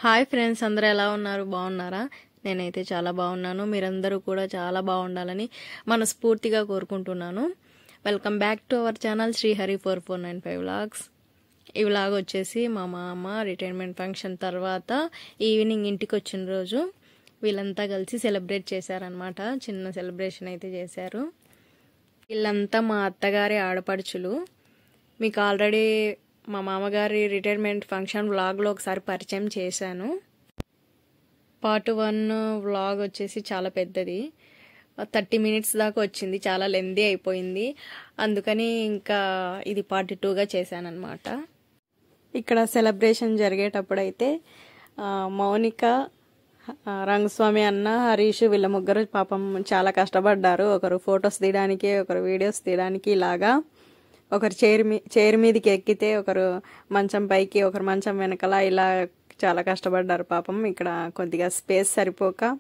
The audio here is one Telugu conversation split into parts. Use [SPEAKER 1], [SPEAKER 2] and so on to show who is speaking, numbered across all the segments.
[SPEAKER 1] హాయ్ ఫ్రెండ్స్, అందరూ ఎలా ఉన్నారు? బాగున్నారా? నేనైతే చాలా బాగున్నాను. మీరందరూ కూడా చాలా బాగుండాలని మనస్ఫూర్తిగా కోరుకుంటున్నాను. Welcome back to our channel Srihari 4495 vlogs. ఈ వ్లాగ్ వచ్చేసి మా మామ రిటైర్మెంట్ ఫంక్షన్ తర్వాత ఈవినింగ్ ఇంటికి వచ్చిన రోజు వీళ్ళంతా కలిసి సెలబ్రేట్ చేశారనమాట. చిన్న సెలబ్రేషన్ అయితే చేశారు. వీళ్ళంతా మా అత్తగారి ఆడపడుచులు. మీకు ఆల్రెడీ మా మామగారి రిటైర్మెంట్ ఫంక్షన్ వ్లాగ్లో ఒకసారి పరిచయం చేశాను. పార్ట్ 1 వ్లాగ్ వచ్చేసి చాలా పెద్దది, 30 మినిట్స్ దాకా వచ్చింది, చాలా లెందీ అయిపోయింది. అందుకని ఇంకా ఇది పార్ట్ 2గా చేశానన్నమాట. ఇక్కడ సెలబ్రేషన్ జరిగేటప్పుడు అయితే మౌనిక, రంగస్వామి అన్న, హరీష్ వీళ్ళ ముగ్గురు పాపం చాలా కష్టపడ్డారు. ఒకరు ఫొటోస్ తీయడానికి, ఒకరు వీడియోస్ తీయడానికి. ఇలాగా ఒకరు చైర్ మీదకి ఎక్కితే ఒకరు మంచం పైకి, ఒకరు మంచం వెనకాల, ఇలా చాలా కష్టపడ్డారు పాపం. ఇక్కడ కొద్దిగా స్పేస్ సరిపోక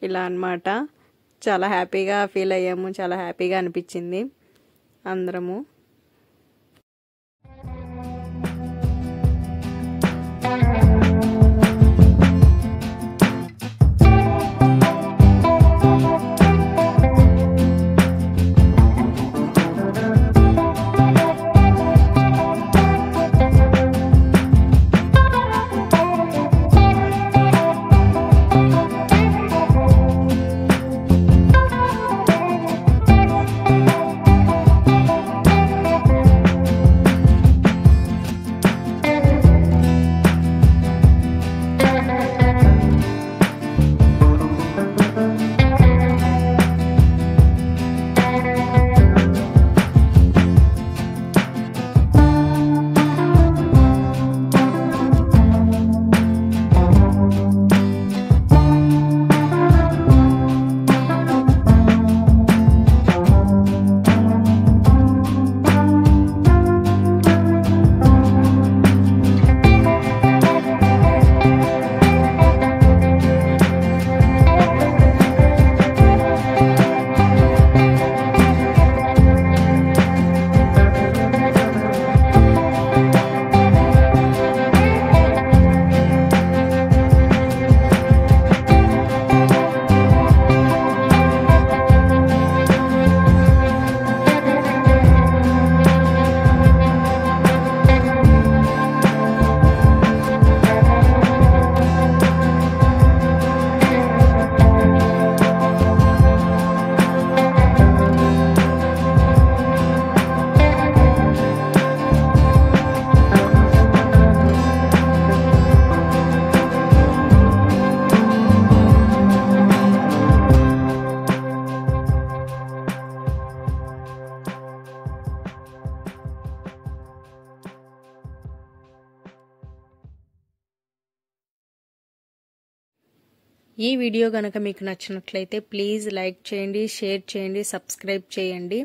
[SPEAKER 1] ఇలా అన్నమాట. చాలా హ్యాపీగా ఫీల్ అయ్యాము, చాలా హ్యాపీగా అనిపించింది అందరము. ఈ వీడియో కనుక మీకు నచ్చినట్లయితే ప్లీజ్ లైక్ చేయండి, షేర్ చేయండి, సబ్స్క్రైబ్ చేయండి.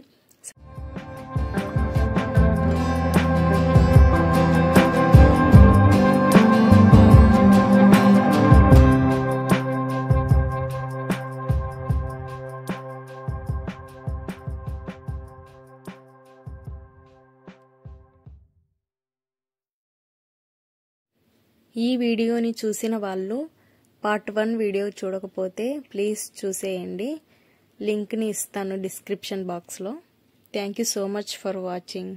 [SPEAKER 1] ఈ వీడియోని చూసిన వాళ్ళు పార్ట్ 1 వీడియో చూడకపోతే ప్లీజ్ చూసేయండి. లింక్ని ఇస్తాను డిస్క్రిప్షన్ బాక్స్లో. Thank you so much for watching.